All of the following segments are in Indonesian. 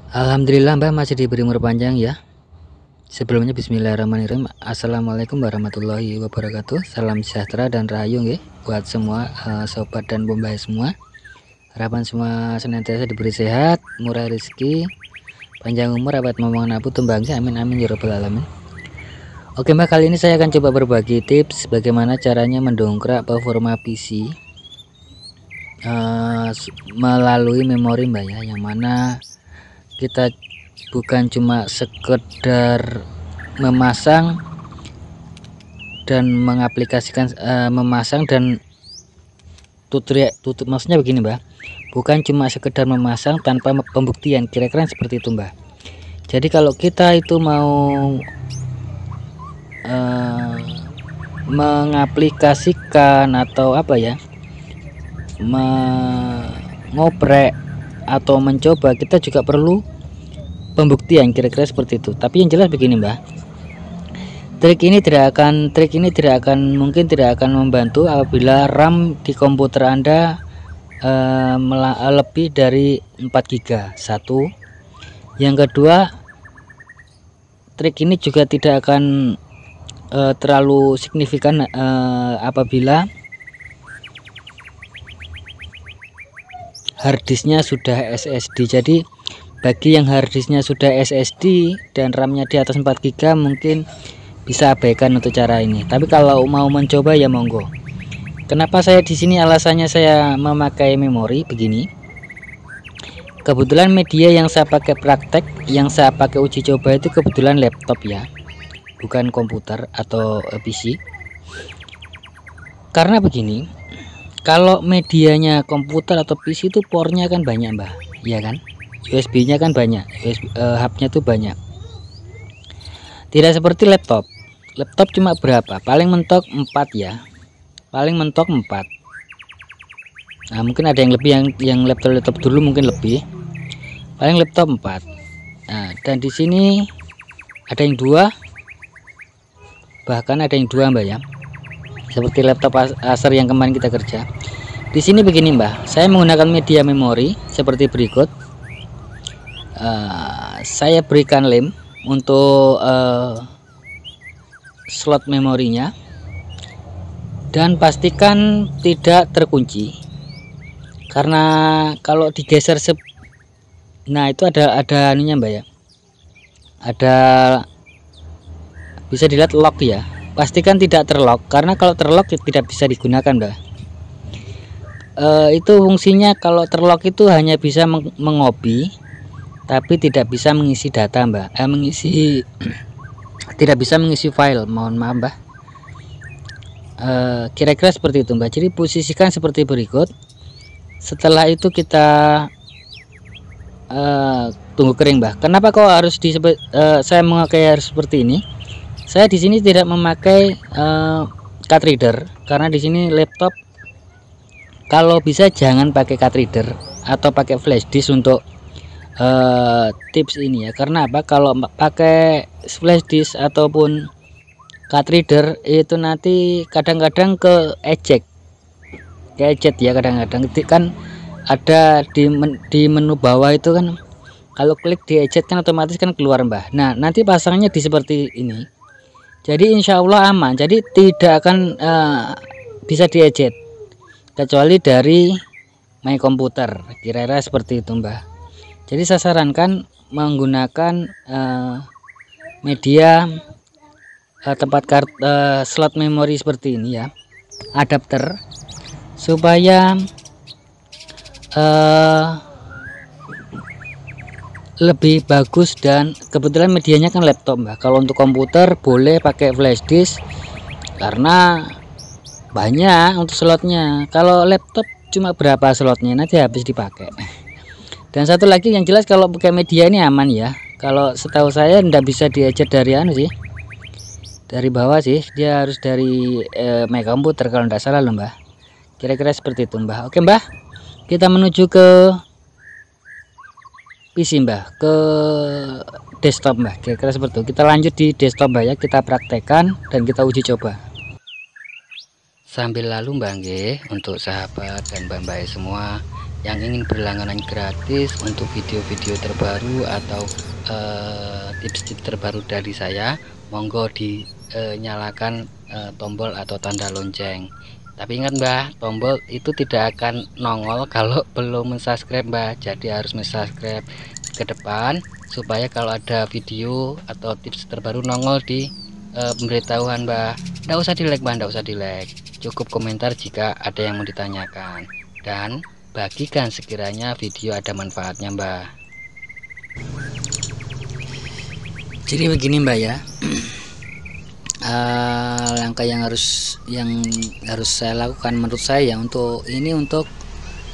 Alhamdulillah Mbah masih diberi umur panjang ya. Sebelumnya bismillahirrahmanirrahim. Assalamualaikum warahmatullahi wabarakatuh. Salam sejahtera dan rahayu nggih buat semua sobat dan bombay semua. Harapan semua senantiasa diberi sehat, murah rezeki, panjang umur, abad momongan apu tumbangnya, amin amin ya rabbal alamin. Oke Mbah, kali ini saya akan coba berbagi tips bagaimana caranya mendongkrak performa PC melalui memori Mbah ya, yang mana kita bukan cuma sekedar memasang dan mengaplikasikan memasang dan tutup maksudnya begini Mbak, bukan cuma sekedar memasang tanpa pembuktian, kira-kira seperti itu Mbak. Jadi kalau kita itu mau mengaplikasikan atau apa ya, mengoprek atau mencoba, kita juga perlu pembuktian, kira-kira seperti itu. Tapi yang jelas begini Mbak, trik ini tidak akan membantu apabila RAM di komputer Anda lebih dari 4 GB. Satu. Yang kedua, trik ini juga tidak akan terlalu signifikan apabila harddisknya sudah SSD. Jadi bagi yang harddisknya sudah SSD dan RAM-nya di atas 4 GB mungkin bisa abaikan untuk cara ini. Tapi kalau mau mencoba ya monggo. Kenapa saya di sini alasannya saya memakai memori begini? Kebetulan media yang saya pakai praktek, yang saya pakai uji coba itu kebetulan laptop ya, bukan komputer atau PC. Karena begini, kalau medianya komputer atau PC itu portnya kan banyak Mbak, iya kan? USB-nya kan banyak, hubnya tuh banyak. Tidak seperti laptop. Laptop cuma berapa? Paling mentok 4 ya. Paling mentok 4. Nah, mungkin ada yang lebih, yang laptop dulu mungkin lebih. Paling laptop 4. Nah, dan di sini ada yang 2. Bahkan ada yang 2 Mbak ya. Seperti laptop Acer yang kemarin kita kerja. Di sini begini Mbak, saya menggunakan media memori seperti berikut. Saya berikan lem untuk slot memorinya dan pastikan tidak terkunci, karena kalau digeser nah itu ada anunya Mbak ya, ada, bisa dilihat lock ya. Pastikan tidak terlock, karena kalau terlock tidak bisa digunakan Mbak. Itu fungsinya, kalau terlock itu hanya bisa mengopi tapi tidak bisa mengisi data Mbak, tidak bisa mengisi file, mohon maaf Mbak. Kira-kira seperti itu Mbak. Jadi posisikan seperti berikut. Setelah itu kita tunggu kering Mbak. Kenapa kok harus saya memakai harus seperti ini? Saya di sini tidak memakai card reader karena di sini laptop kalau bisa jangan pakai card reader atau pakai flash disk untuk tips ini ya. Karena apa? Kalau pakai flash disk ataupun card reader itu nanti kadang-kadang ke eject ya, kadang-kadang kan ada di menu bawah itu kan, kalau klik di eject kan otomatis kan keluar Mbah. Nah, nanti pasangnya di seperti ini. Jadi insya Allah aman. Jadi tidak akan bisa di eject kecuali dari my komputer. Kira-kira seperti itu Mbah. Jadi saya sarankan menggunakan media tempat slot memori seperti ini ya, adapter, supaya lebih bagus. Dan kebetulan medianya kan laptop Mbak. Kalau untuk komputer boleh pakai flash disk karena banyak untuk slotnya. Kalau laptop cuma berapa slotnya, nanti habis dipakai. Dan satu lagi yang jelas, kalau pakai media ini aman ya. Kalau setahu saya ndak bisa dieject dari anu sih, dari bawah sih, dia harus dari my komputer kalau ndak salah loh Mbak. Kira-kira seperti itu Mbak. Oke Mbak, kita menuju ke PC Mbak, ke desktop Mbak. Kira-kira seperti itu. Kita lanjut di desktop Mbak ya, kita praktekkan dan kita uji coba. Sambil lalu Mbak nggih, untuk sahabat dan mbak-mbak semua yang ingin berlangganan gratis untuk video-video terbaru atau tips-tips terbaru dari saya, monggo dinyalakan tombol atau tanda lonceng. Tapi ingat Mbah, tombol itu tidak akan nongol kalau belum mensubscribe Mbah. Jadi harus mensubscribe ke depan supaya kalau ada video atau tips terbaru nongol di pemberitahuan Mbah. Nggak usah di like Mbah, nggak usah di like. Cukup komentar jika ada yang mau ditanyakan. Dan bagikan sekiranya video ada manfaatnya Mbah. Jadi begini Mbak ya. Langkah yang harus saya lakukan menurut saya untuk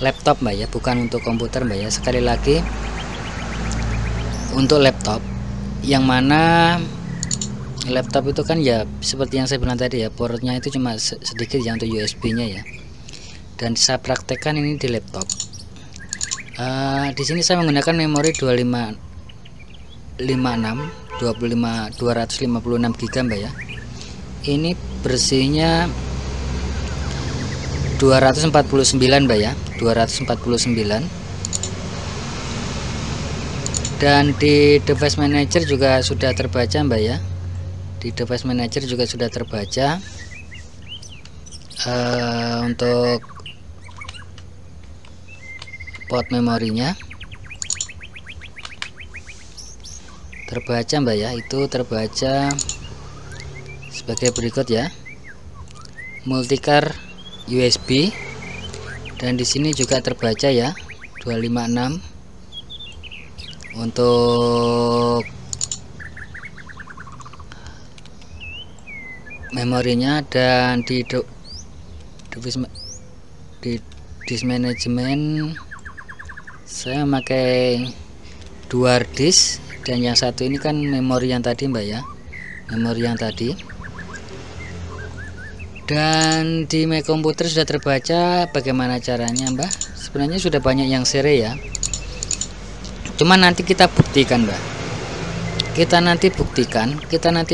laptop Mbak ya, bukan untuk komputer Mbak ya. Sekali lagi untuk laptop, yang mana laptop itu kan ya seperti yang saya bilang tadi ya, portnya itu cuma sedikit ya untuk USB nya ya, dan saya praktekkan ini di laptop. Di sini saya menggunakan memori 256 GB Mbak ya. Ini bersihnya 249 Mbak ya, 249. Dan di device manager juga sudah terbaca Mbak ya. Di device manager juga sudah terbaca untuk port memorinya. Terbaca Mbak ya, itu terbaca sebagai berikut ya. Multicard USB, dan di sini juga terbaca ya 256 untuk memorinya. Dan di disk management saya memakai 2 hard disk, dan yang satu ini kan memori yang tadi Mbak ya, memori yang tadi. Dan di My Computer sudah terbaca. Bagaimana caranya Mbak? Sebenarnya sudah banyak yang share ya, cuman nanti kita buktikan Mbak, kita nanti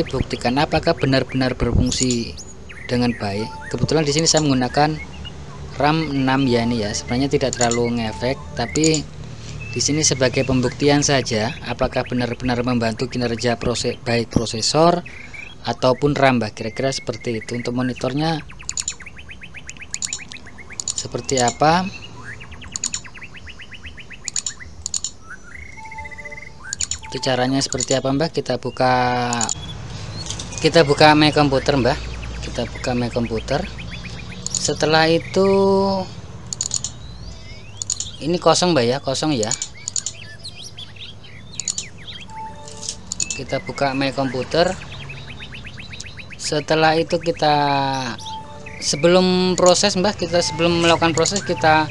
buktikan apakah benar-benar berfungsi dengan baik. Kebetulan di sini saya menggunakan RAM 6 ya, ini ya sebenarnya tidak terlalu ngefek, tapi di sini sebagai pembuktian saja apakah benar-benar membantu kinerja baik prosesor ataupun RAM Mbak. Kira-kira seperti itu. Untuk monitornya seperti apa, itu caranya seperti apa Mbak? Kita buka My Computer Mbak, kita buka My Computer. Setelah itu ini kosong Mbak ya, kosong ya. Kita buka My Computer. Setelah itu kita sebelum melakukan proses kita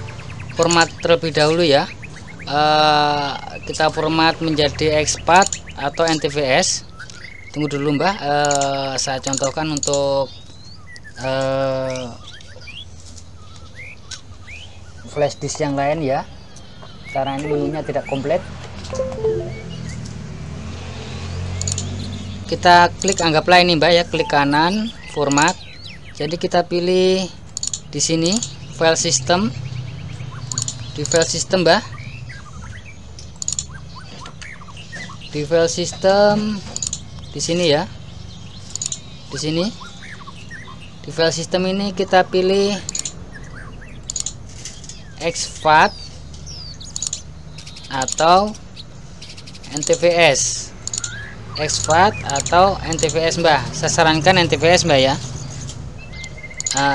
format terlebih dahulu ya. Kita format menjadi exFAT atau NTFS. Tunggu dulu Mbak, saya contohkan untuk flash disk yang lain ya, karena ini menunya tidak komplit. Kita klik, anggaplah ini Mbak ya, klik kanan format. Jadi kita pilih di sini file system, di file system Mbak, di file system di sini ya, di sini di file system ini kita pilih exFAT atau NTFS. exFAT atau NTFS Mbak, saya sarankan NTFS Mbak ya.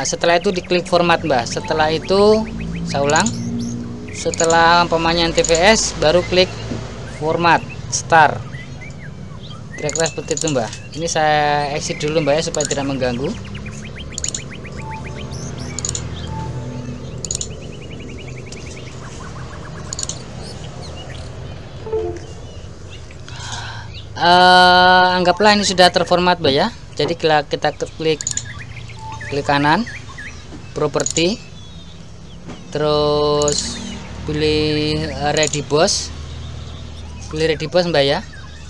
Setelah itu diklik format Mbak. Setelah itu saya ulang, setelah umpamanya NTFS baru klik format start. Kira-kira seperti itu Mbak. Ini saya exit dulu Mbak ya supaya tidak mengganggu. Anggaplah ini sudah terformat Mbak ya. Jadi kita klik kanan, properti, terus pilih ready BIOS, pilih ready BIOS Mbak ya,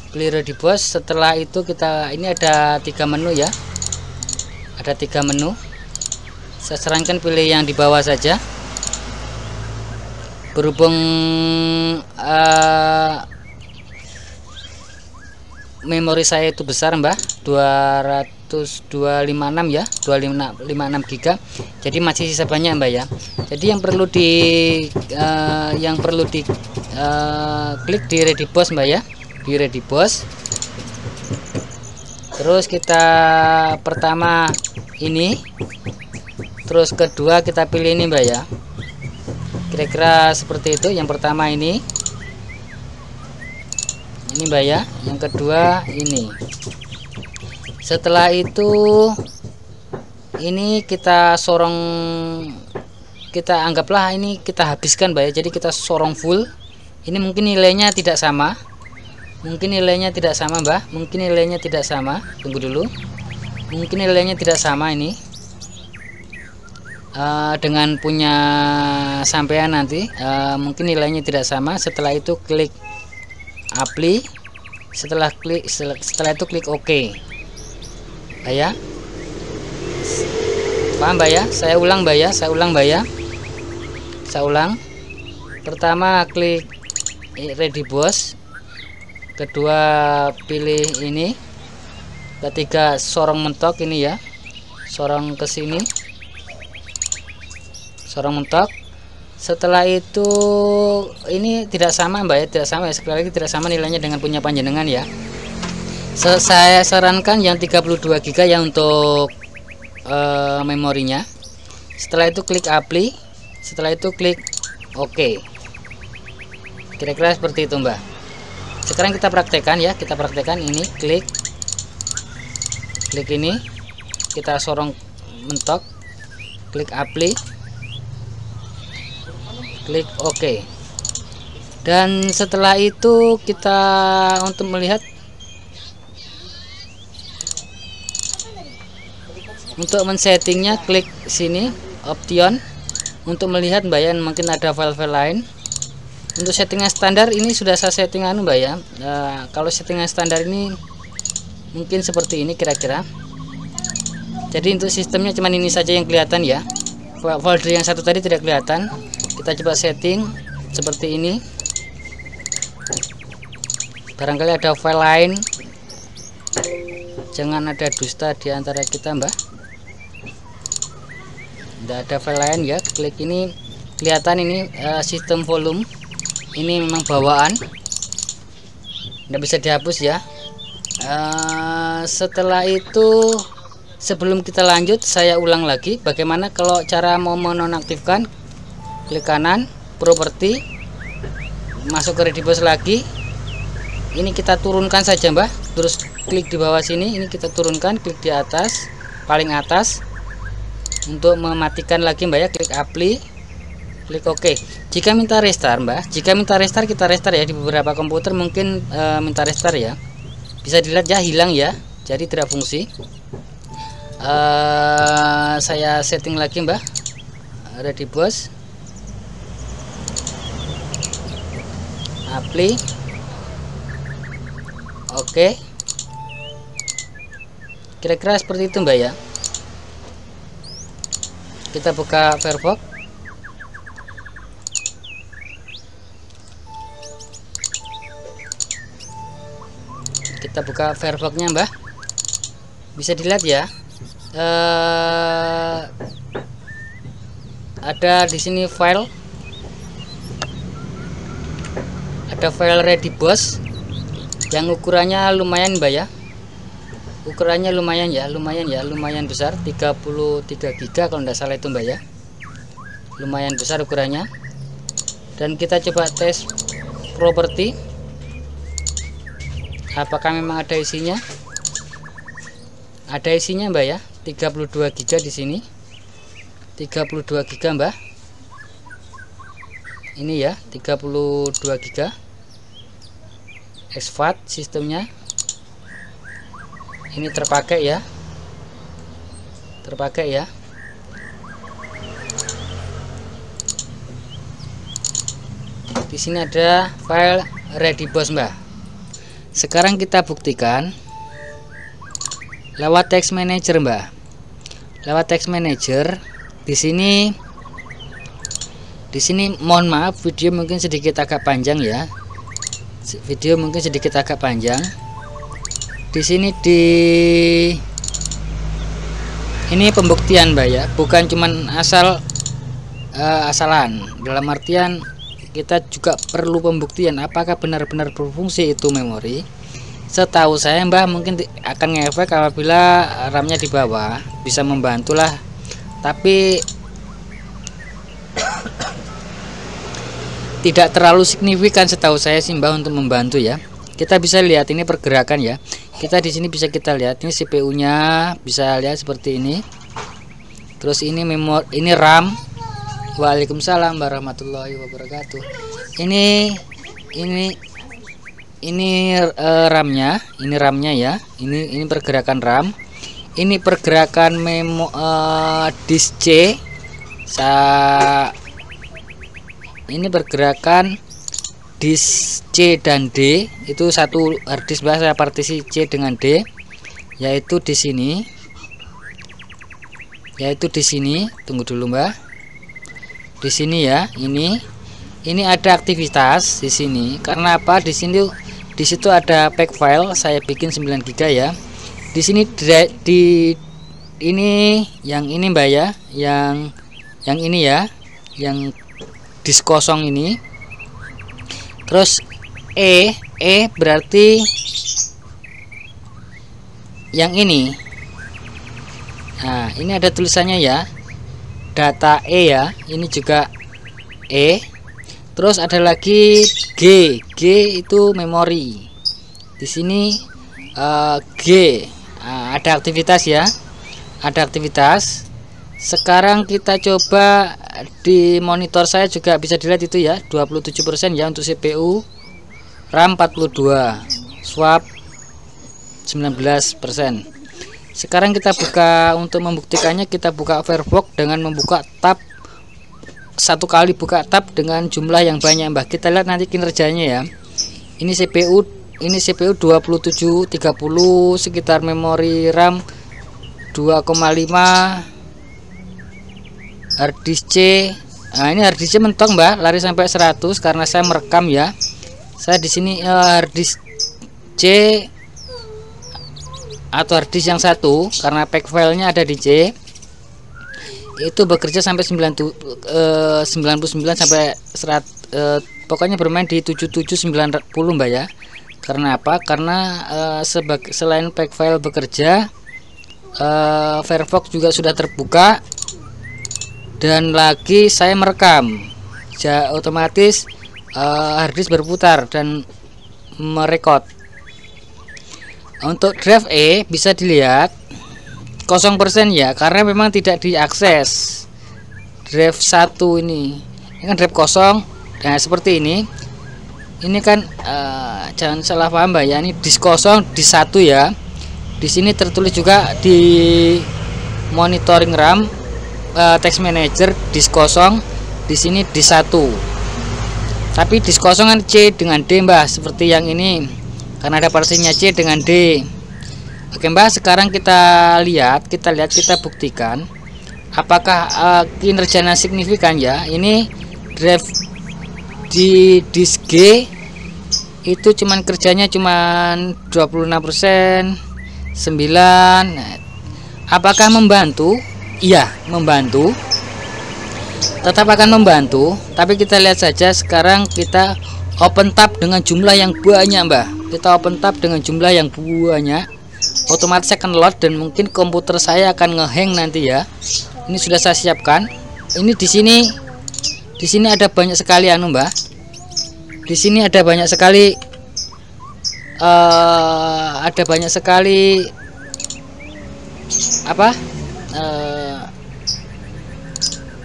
pilih ready BIOS. Setelah itu ini ada 3 menu ya, ada 3 menu. Saya sarankan pilih yang di bawah saja. berhubung memori saya itu besar mbah, 256 ya, 256 giga, jadi masih sisa banyak mbak ya. Jadi yang perlu di klik di ready boss mbak ya, di ready boss. Terus kita pertama ini, terus kedua kita pilih ini mbak ya, kira-kira seperti itu. Yang pertama ini mbak ya, yang kedua ini. Setelah itu ini kita sorong, kita anggaplah ini kita habiskan mbak ya, jadi kita sorong full. Ini mungkin nilainya tidak sama, mungkin nilainya tidak sama mbak, mungkin nilainya tidak sama, tunggu dulu, mungkin nilainya tidak sama ini dengan punya sampean nanti, mungkin nilainya tidak sama. Setelah itu klik apply, setelah itu klik OK mbak ya. Paham mbak ya? Saya ulang mbak ya, saya ulang. Pertama klik ready boss, kedua pilih ini, ketiga sorong mentok ini ya, sorong ke sini, sorong mentok. Setelah itu ini tidak sama mbak ya, tidak sama ya, sekali lagi tidak sama nilainya dengan punya panjenengan ya. Saya sarankan yang 32 GB ya untuk memorinya. Setelah itu klik apply, setelah itu klik OK. Kira-kira seperti itu mbak. Sekarang kita praktekkan ya, kita praktekkan ini, klik ini, kita sorong mentok, klik apply, klik OK. Dan setelah itu kita untuk melihat, untuk men-settingnya klik sini option untuk melihat mbak ya, mungkin ada file-file lain. Untuk settingan standar ini sudah saya setting mbak ya. Kalau settingan standar ini mungkin seperti ini kira-kira. Jadi untuk sistemnya cuman ini saja yang kelihatan ya, folder yang satu tadi tidak kelihatan. Kita coba setting seperti ini, barangkali ada file lain, jangan ada dusta di antara kita mbak. Tidak ada file lain ya, klik ini, kelihatan ini sistem volume, ini memang bawaan, tidak bisa dihapus ya. Setelah itu, sebelum kita lanjut, saya ulang lagi bagaimana kalau cara mau menonaktifkan. Klik kanan, properti, masuk ke ready boss lagi. Ini kita turunkan saja mbak, terus klik di bawah sini, ini kita turunkan, klik di atas, paling atas. Untuk mematikan lagi mbak ya, klik apply, klik OK. Jika minta restart mbak, jika minta restart kita restart ya, di beberapa komputer mungkin minta restart ya. Bisa dilihat ya, hilang ya, jadi tidak fungsi. Saya setting lagi mbak, ready boss, apply, OK. Kira-kira seperti itu mbak ya. Kita buka Firefox, kita buka Firefox-nya mbak, bisa dilihat ya, ada di sini file, ada file ready boss yang ukurannya lumayan mbak ya, ukurannya lumayan ya, lumayan besar, 33 GB kalau tidak salah itu mbak ya, lumayan besar ukurannya. Dan kita coba tes properti, apakah memang ada isinya. Ada isinya mbak ya, 32 GB di sini, 32 GB mbak, ini ya, 32 GB exFAT sistemnya. Ini terpakai ya, terpakai ya. Di sini ada file ready boss mbak. Sekarang kita buktikan lewat text manager mbak. Lewat text manager di sini Di sini mohon maaf video mungkin sedikit agak panjang ya. Video mungkin sedikit agak panjang. Di sini ini pembuktian Mbak ya, bukan cuman asalan. Dalam artian kita juga perlu pembuktian apakah benar-benar berfungsi itu memori. Setahu saya Mbak mungkin akan ngefek apabila RAM-nya di bawah, bisa membantulah. Tapi tidak terlalu signifikan setahu saya sih Mbak untuk membantu ya. Kita bisa lihat ini pergerakan ya. Kita di sini bisa kita lihat ini CPU-nya, bisa lihat seperti ini. Terus ini memori, ini RAM. Waalaikumsalam warahmatullahi wabarakatuh. Ini RAM-nya, ini RAM-nya ya. Ini pergerakan RAM. Ini pergerakan disk C. Ini pergerakan disk C dan D. Itu satu harddisk bahasa partisi C dengan D, yaitu di sini. Tunggu dulu Mbak. Di sini ya, ini ada aktivitas di sini. Karena apa? Di situ ada pack file, saya bikin 9 GB ya. Di sini yang ini Mbak ya, yang ini ya, yang disk kosong ini. Terus E berarti yang ini. Nah, ini ada tulisannya ya. Data E ya, ini juga E. Terus ada lagi G itu memori. Di sini G. Ada aktivitas ya, ada aktivitas. Sekarang kita coba di monitor saya juga bisa dilihat itu ya, 27% ya untuk CPU, RAM 42, swap 19%. Sekarang kita buka, untuk membuktikannya kita buka Firefox dengan membuka tab, satu kali buka tab dengan jumlah yang banyak Mbak. Kita lihat nanti kinerjanya ya. Ini CPU 27, 30, sekitar memori RAM 2,5, harddisk C. Nah, ini harddisk C mentok Mbak, lari sampai 100 karena saya merekam ya. Saya di sini harddisk C atau harddisk yang satu, karena pack filenya ada di C, itu bekerja sampai 99 sampai 100, pokoknya bermain di 7790 Mbak ya. Karena apa? Karena selain pack file bekerja, Firefox juga sudah terbuka, dan lagi saya merekam, otomatis harddisk berputar dan merekod. Untuk drive E bisa dilihat 0% ya, karena memang tidak diakses. Drive 1 ini kan drive kosong. Nah seperti ini kan jangan salah paham Mbak ya, ini disk kosong di 1 ya. Di sini tertulis juga di monitoring RAM, text manager disk kosong, di sini di 1. Tapi disk kosong kan C dengan D Mbak, seperti yang ini. Karena ada partinya C dengan D. Oke Mbak, sekarang kita buktikan apakah kinerjanya signifikan ya. Ini drive di disk G itu kerjanya cuman 26%, 9. Nah, apakah membantu? Iya, membantu. Tetap akan membantu, tapi kita lihat saja. Sekarang kita open tab dengan jumlah yang banyak Mbak. Kita open tab dengan jumlah yang banyak, otomatis akan load dan mungkin komputer saya akan ngehang nanti ya. Ini sudah saya siapkan. Ini di sini ada banyak sekali Mbak. Di sini ada banyak sekali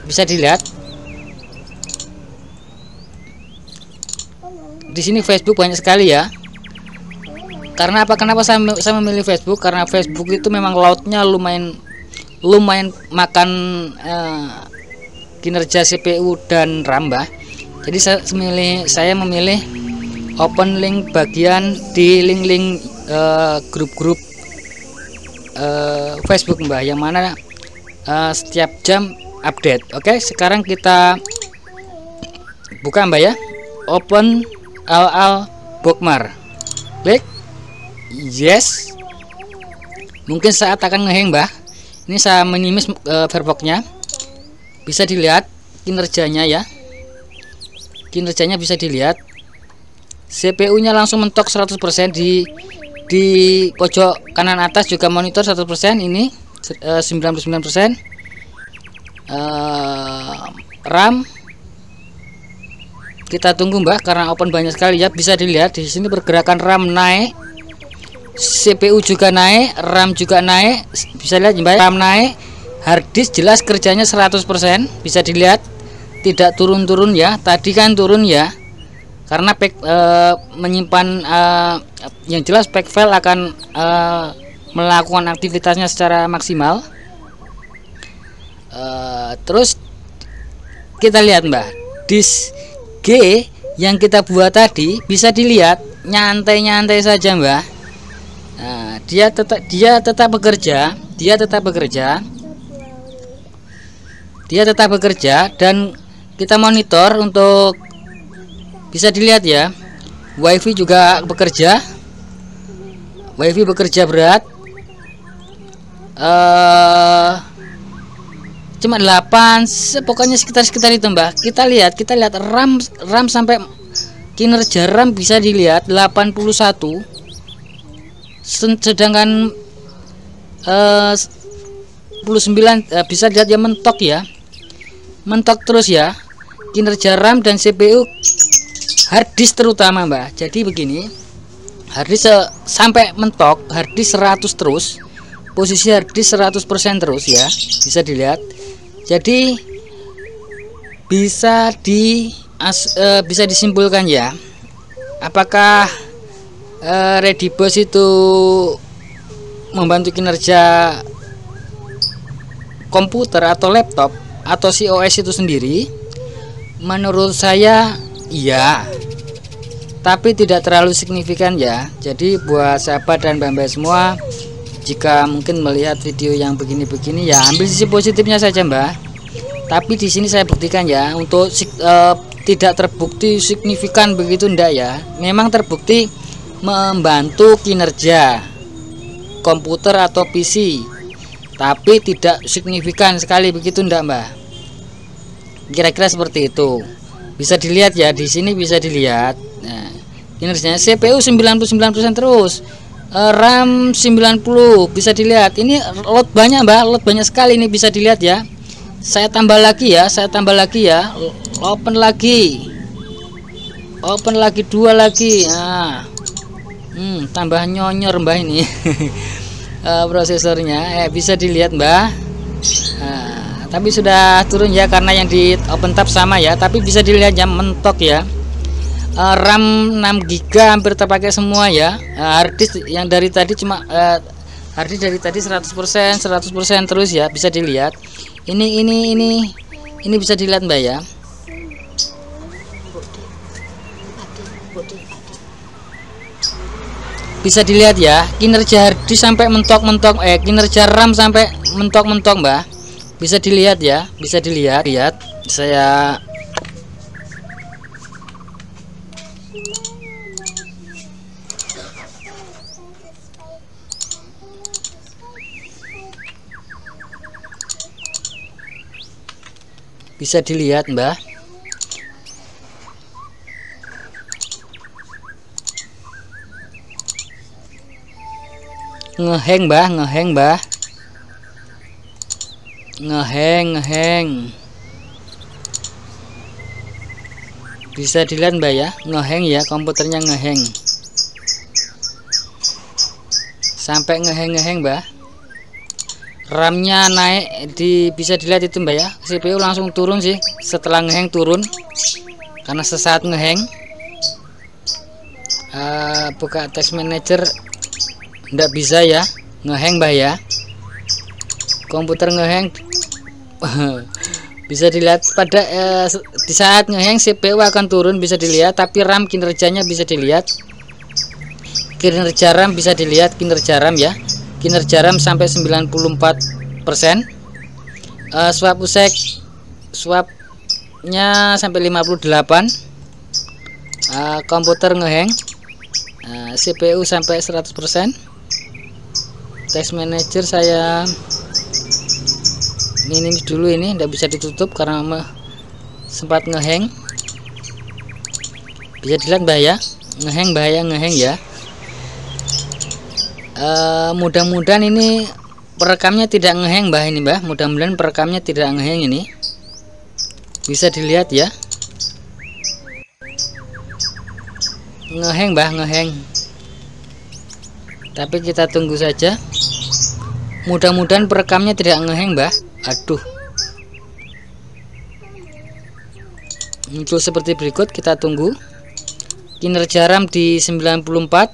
bisa dilihat. Di sini Facebook banyak sekali ya. Karena apa? Kenapa saya memilih Facebook? Karena Facebook itu memang loadnya lumayan makan kinerja CPU dan RAM Mbak. Jadi saya memilih open link bagian di link grup-grup Facebook Mbak, yang mana setiap jam update. Oke, sekarang kita buka Mbak ya, open al bookmark, klik yes. Mungkin saat akan ngeheng Mbak. Ini saya minimis Firefox-nya, bisa dilihat kinerjanya ya, kinerjanya bisa dilihat. CPU nya langsung mentok 100%. Di pojok kanan atas juga monitor 100%, ini 99%. RAM kita tunggu Mbak, karena open banyak sekali ya. Bisa dilihat di sini pergerakan RAM naik, CPU juga naik, RAM juga naik. Bisa lihat Mbak, RAM naik, harddisk jelas kerjanya 100%. Bisa dilihat tidak turun-turun ya, tadi kan turun ya, karena menyimpan yang jelas pack file akan melakukan aktivitasnya secara maksimal. Terus kita lihat Mbak, disk G yang kita buat tadi bisa dilihat nyantai-nyantai saja Mbak. Nah, dia tetap bekerja, dan kita monitor untuk bisa dilihat ya. WiFi juga bekerja, berat. Cuma 8, pokoknya sekitar itu Mbak. Kita lihat RAM sampai kinerja RAM bisa dilihat 81, sedangkan 29 bisa dilihat ya, mentok terus ya kinerja RAM dan CPU, harddisk terutama Mbak. Jadi begini, harddisk sampai mentok, harddisk 100 terus, posisi harddisk 100% terus ya, bisa dilihat. Jadi bisa disimpulkan ya, apakah Redibus itu membantu kinerja komputer atau laptop atau si OS itu sendiri? Menurut saya iya, tapi tidak terlalu signifikan ya. Jadi buat sahabat dan mbak-mbak semua, jika mungkin melihat video yang begini-begini ya, ambil sisi positifnya saja Mbak. Tapi di sini saya buktikan ya, untuk tidak terbukti signifikan begitu ndak ya. Memang terbukti membantu kinerja komputer atau PC, tapi tidak signifikan sekali begitu ndak Mbak. Kira-kira seperti itu. Bisa dilihat ya, di sini bisa dilihat. Nah, kinerjanya CPU 99% terus, RAM 90 bisa dilihat. Ini load banyak Mbak, load banyak sekali ini, bisa dilihat ya. Saya tambah lagi ya, open lagi 2 lagi. Nah, tambah nyonyor Mbak ini. Prosesornya bisa dilihat Mbak. Nah, tapi sudah turun ya, karena yang di OpenTab sama ya, tapi bisa dilihat ya, mentok ya. RAM 6 GB hampir terpakai semua ya. Harddisk yang dari tadi cuma harddisk dari tadi 100% terus ya, bisa dilihat. Ini bisa dilihat Mbak ya. Bisa dilihat ya, kinerja harddisk sampai mentok-mentok, kinerja RAM sampai mentok-mentok Mbak. Bisa dilihat ya, lihat. Saya bisa dilihat Mbak. Ngeheng Mbak, ngeheng. Bisa dilihat Mbak ya, ngeheng ya, komputernya ngeheng. Sampai ngeheng Mbak. RAM-nya naik, bisa dilihat itu Mbak ya. CPU langsung turun sih setelah ngeheng, turun karena sesaat ngeheng. Buka test manager ndak bisa ya, ngeheng Mbak ya, komputer ngeheng. Bisa dilihat pada di saat ngeheng CPU akan turun, bisa dilihat, tapi RAM kinerjanya bisa dilihat, kinerja RAM bisa dilihat, kinerja RAM ya, kinerja RAM sampai 94%. Swap nya sampai 58, komputer ngehang, CPU sampai 100%. Test manager saya minim dulu, ini tidak bisa ditutup karena sempat ngehang. Bisa dilihat bahaya ngehang ya. Mudah-mudahan ini perekamnya tidak ngehang Mbah, ini Mbah, mudah-mudahan perekamnya tidak ngehang. Ini bisa dilihat ya, ngehang Mbah, ngehang. Tapi kita tunggu saja, mudah-mudahan perekamnya tidak ngehang Mbah. Aduh, muncul seperti berikut. Kita tunggu. Kinerja RAM di 94,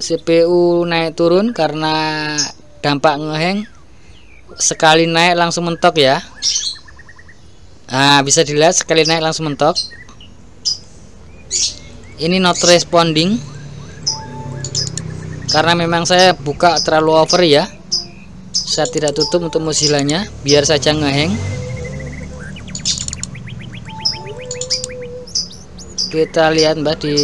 CPU naik turun karena dampak ngehang. Sekali naik langsung mentok ya. Bisa dilihat sekali naik langsung mentok. Ini not responding karena memang saya buka terlalu over ya. Saya tidak tutup untuk Mozilla-nya, biar saja ngehang. Kita lihat Mbak di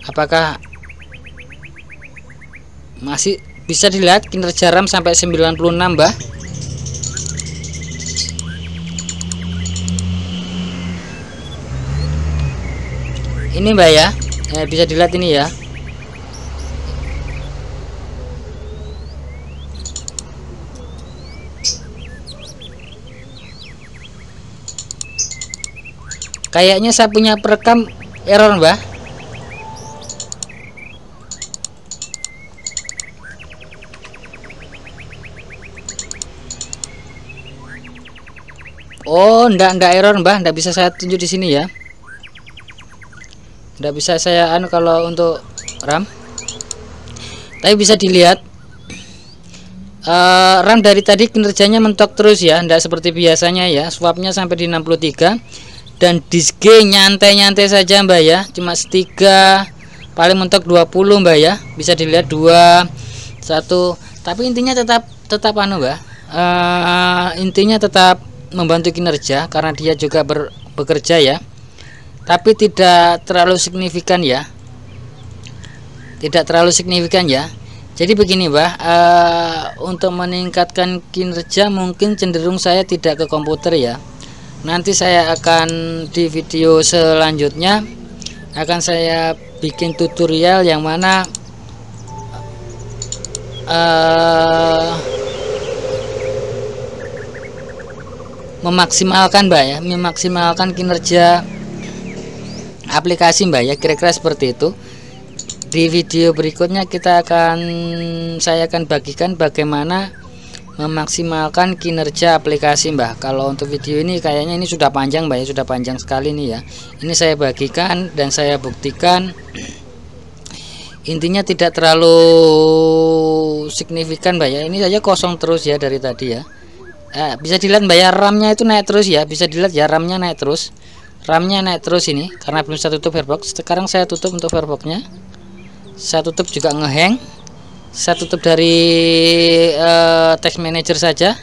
apakah masih bisa dilihat kinerja RAM sampai 96 Mbak. Ini Mbak ya, bisa dilihat ini ya. Kayaknya saya punya perekam error Mbah. Oh, enggak error Mbah, enggak bisa saya tunjuk di sini ya. Enggak bisa saya kalau untuk RAM. Tapi bisa dilihat RAM dari tadi kinerjanya mentok terus ya, enggak seperti biasanya ya. Swapnya sampai di 63. Dan disk G nyantai-nyantai saja Mbak ya, cuma 3, paling mentok 20 Mbak ya. Bisa dilihat 2, 1, tapi intinya tetap Mbak, intinya tetap membantu kinerja karena dia juga bekerja ya, tapi tidak terlalu signifikan ya, Jadi begini Mbak, untuk meningkatkan kinerja mungkin cenderung saya tidak ke komputer ya. Nanti saya akan di video selanjutnya akan saya bikin tutorial yang mana memaksimalkan Mbak ya, memaksimalkan kinerja aplikasi Mbak ya, kira-kira seperti itu. Di video berikutnya saya akan bagikan bagaimana memaksimalkan kinerja aplikasi Mbak. Kalau untuk video ini kayaknya ini sudah panjang Mbak ya, sudah panjang sekali nih ya. Ini saya bagikan dan saya buktikan, intinya tidak terlalu signifikan Mbak ya. Ini saja kosong terus ya dari tadi ya. Bisa dilihat Mbak ya, RAM-nya itu naik terus ya, bisa dilihat ya, RAM-nya naik terus. Ini karena belum saya tutup Firefox. Sekarang saya tutup untuk Firefox-nya. Saya tutup juga ngehang. Saya tutup dari test manager saja.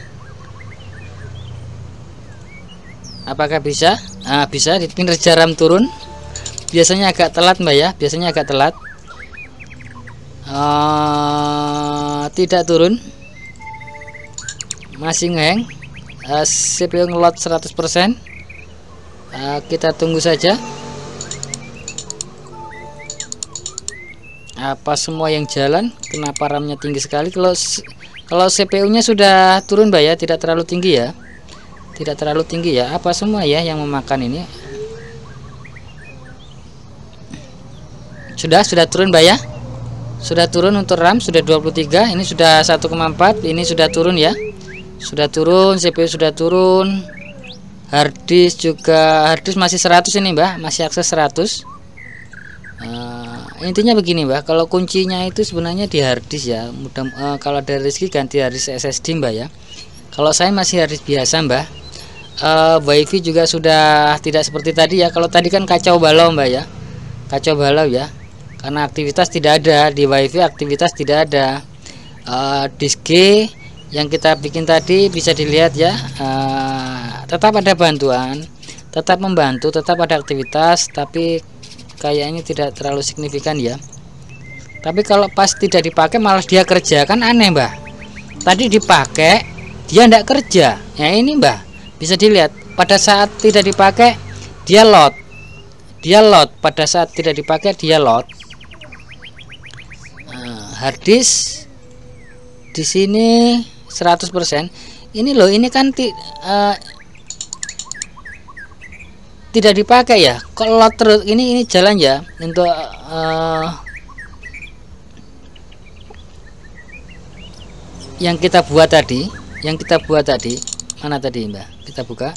Apakah bisa? Bisa. Di kinerja RAM turun. Biasanya agak telat Mbak ya, tidak turun, masih ngehang. CPU ngelot 100%. Kita tunggu saja. Apa semua yang jalan? Kenapa RAM-nya tinggi sekali? Kalau CPU-nya sudah turun Mbak ya, tidak terlalu tinggi ya, apa semua ya yang memakan ini? Sudah turun Mbak ya, sudah turun untuk RAM, sudah 23, ini sudah 1,4, ini sudah turun ya, sudah turun. CPU sudah turun, harddisk masih 100 ini Mbak, masih akses 100. Intinya begini Mbak, kalau kuncinya itu sebenarnya di harddisk ya. Kalau dari Rizky ganti harddisk SSD Mbak ya. Kalau saya masih harddisk biasa Mbak. WiFi juga sudah tidak seperti tadi ya. Kalau tadi kan kacau balau Mbak ya, kacau balau ya, karena aktivitas tidak ada di WiFi, aktivitas tidak ada. Disk G yang kita bikin tadi bisa dilihat ya, tetap ada bantuan, tetap membantu, tetap ada aktivitas, tapi kayaknya tidak terlalu signifikan ya. Tapi kalau pas tidak dipakai malah dia kerja, kan aneh Mbak. Tadi dipakai dia tidak kerja ya. Ini Mbak bisa dilihat pada saat tidak dipakai dia load, pada saat tidak dipakai dia load. Harddisk di sini 100%. Ini loh, ini kan tidak dipakai ya, kalau load terus. Ini jalan ya untuk yang kita buat tadi, mana tadi Mbak, kita buka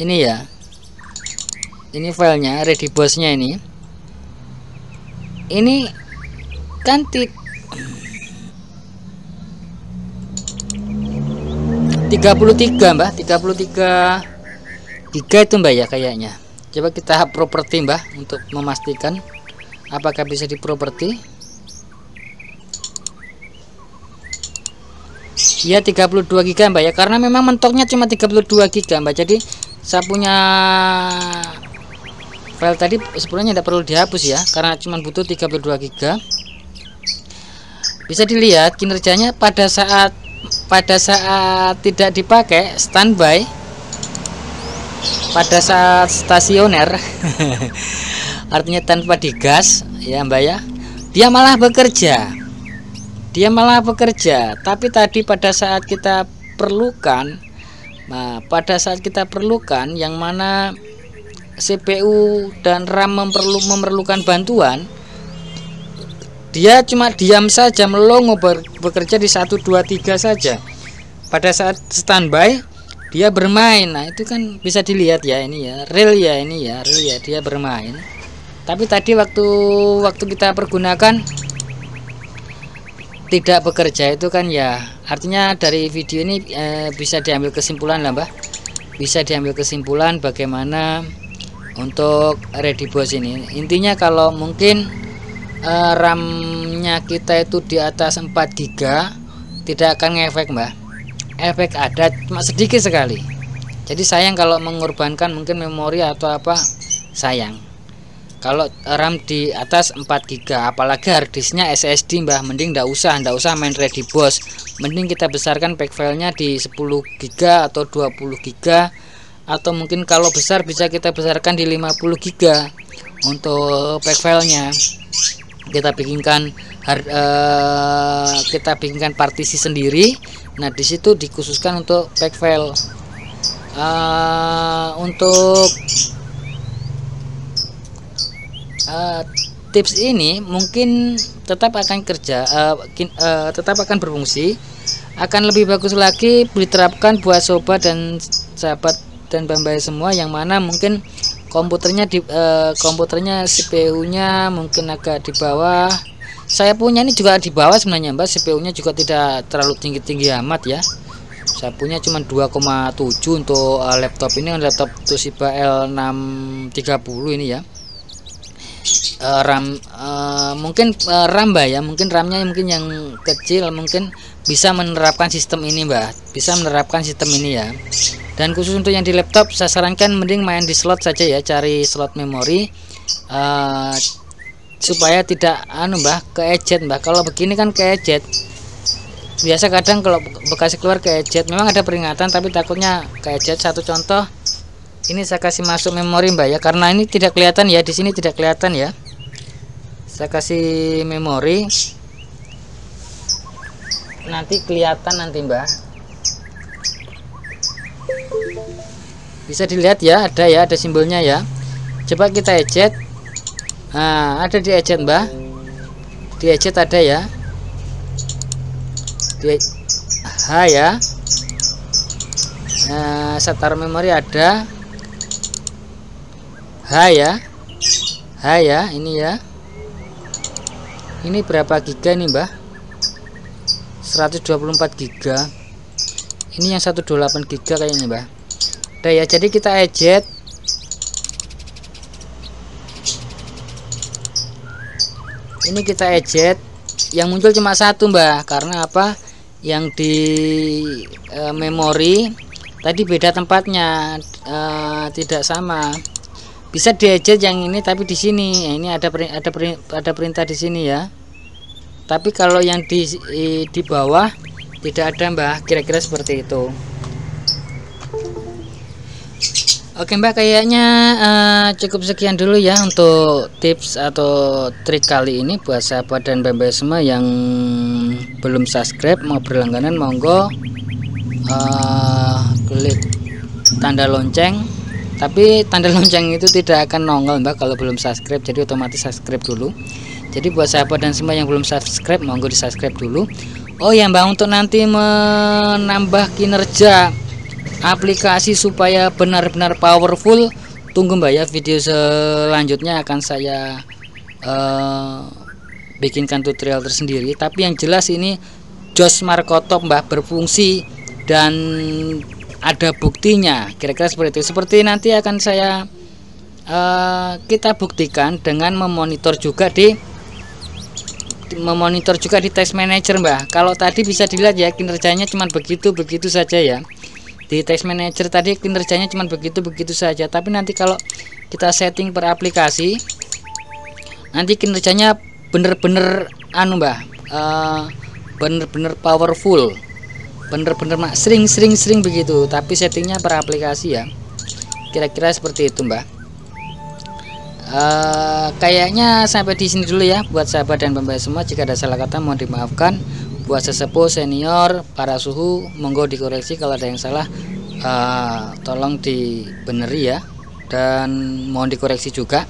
ini ya, ini filenya Readybos-nya ini kan 33 Mbak, 33 giga itu Mbak ya kayaknya. Coba kita properti Mbak untuk memastikan apakah bisa di properti. Ya 32 giga Mbak ya, karena memang mentoknya cuma 32 giga Mbak. Jadi saya punya file tadi sebenarnya tidak perlu dihapus ya, karena cuma butuh 32 giga. Bisa dilihat kinerjanya pada saat tidak dipakai, standby, pada saat stasioner artinya tanpa digas ya Mbak ya, dia malah bekerja. Tapi tadi pada saat kita perlukan, yang mana CPU dan RAM memerlukan bantuan, dia cuma diam saja, melongo, bekerja di 1, 2, 3 saja. Pada saat standby dia bermain. Nah itu kan bisa dilihat ya, ini ya real ya, dia bermain. Tapi tadi waktu kita pergunakan tidak bekerja, itu kan ya, artinya dari video ini bisa diambil kesimpulan lah Mbak, bisa diambil kesimpulan bagaimana untuk Readybos ini. Intinya kalau mungkin RAM-nya kita itu di atas 4 GB tidak akan ngefek Mbak, efek ada cuma sedikit sekali. Jadi sayang kalau mengorbankan mungkin memori atau apa, sayang. Kalau RAM di atas 4 GB, apalagi harddisknya SSD Mbah, mending ndak usah main Readybos. Mending kita besarkan pack filenya di 10 GB atau 20 GB, atau mungkin kalau besar bisa kita besarkan di 50 GB untuk pack filenya. Kita bikinkan partisi sendiri. Nah di situ dikhususkan untuk pack file. Untuk tips ini mungkin tetap akan tetap akan berfungsi, akan lebih bagus lagi diterapkan buat sobat dan sahabat dan bambai semua yang mana mungkin komputernya CPU-nya mungkin agak di bawah. Saya punya ini juga di bawah sebenarnya Mbak, CPU-nya juga tidak terlalu tinggi amat ya. Saya punya cuma 2,7 untuk laptop ini, laptop Toshiba L630 ini ya. RAM mungkin RAM Mbak ya, mungkin RAM-nya mungkin yang kecil, mungkin bisa menerapkan sistem ini Mbak, ya. Dan khusus untuk yang di laptop saya sarankan mending main di slot saja ya, cari slot memori supaya tidak Mbak keejet Mbak. Kalau begini kan keejet, biasa kadang kalau bekasi keluar keejet, memang ada peringatan tapi takutnya keejet. Satu contoh, ini saya kasih masuk memori Mbak ya, karena ini tidak kelihatan ya, di sini tidak kelihatan ya. Saya kasih memori, nanti kelihatan nanti Mbak, bisa dilihat ya, ada simbolnya ya. Coba kita eject. Nah ada di eject Mbak, di eject ada ya, di H ya. Nah saya taruh memori ada H ya, ini ya. Ini berapa giga nih Mbak? 124 giga. Ini yang 128 GB kayaknya Mbah. Udah ya, jadi kita eject. Ini kita eject, yang muncul cuma satu Mbah. Karena apa? Yang di memori tadi beda tempatnya, tidak sama. Bisa dieject yang ini, tapi di sini ini ada perintah di sini ya. Tapi kalau yang di bawah tidak ada Mbah. Kira-kira seperti itu. Oke Mbak, kayaknya cukup sekian dulu ya untuk tips atau trik kali ini. Buat sahabat dan mbak semua yang belum subscribe mau berlangganan, monggo klik tanda lonceng. Tapi tanda lonceng itu tidak akan nongol Mbak kalau belum subscribe, jadi otomatis subscribe dulu. Jadi buat sahabat dan semua yang belum subscribe, monggo di subscribe dulu. Oh ya Mbak, untuk nanti menambah kinerja aplikasi supaya benar-benar powerful, tunggu Mbak ya, video selanjutnya akan saya bikinkan tutorial tersendiri. Tapi yang jelas ini JOS Markotop Mbak berfungsi dan ada buktinya, kira-kira seperti itu. Seperti nanti akan saya kita buktikan dengan memonitor juga di Task Manager Mbak. Kalau tadi bisa dilihat ya, kinerjanya cuma begitu saja ya. Di Task Manager tadi kinerjanya cuma begitu saja. Tapi nanti kalau kita setting per aplikasi, nanti kinerjanya bener-bener Mbak, bener-bener powerful, bener-bener sering begitu. Tapi settingnya per aplikasi ya. Kira-kira seperti itu Mbak. Kayaknya sampai di sini dulu ya buat sahabat dan pembaca semua. Jika ada salah kata mohon dimaafkan. Buat sesepuh, senior, para suhu, monggo dikoreksi kalau ada yang salah, tolong dibeneri ya, dan mohon dikoreksi juga,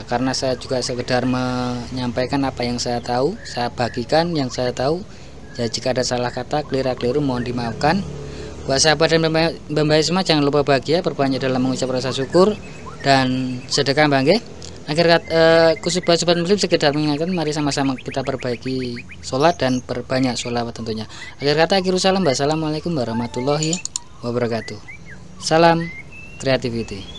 karena saya juga sekedar menyampaikan apa yang saya tahu, saya bagikan yang saya tahu. Jadi jika ada salah kata, keliru mohon dimaafkan. Buat sahabat dan pembaca semua, jangan lupa bahagia, perbanyak dalam mengucap rasa syukur dan sedekah bangke. Akhir kata, khusus buat sobat muslim sekedar mengingatkan, mari sama-sama kita perbaiki sholat dan perbanyak sholawat tentunya. Akhir kata, akhirul salam, wassalamualaikum warahmatullahi wabarakatuh. Salam creativity.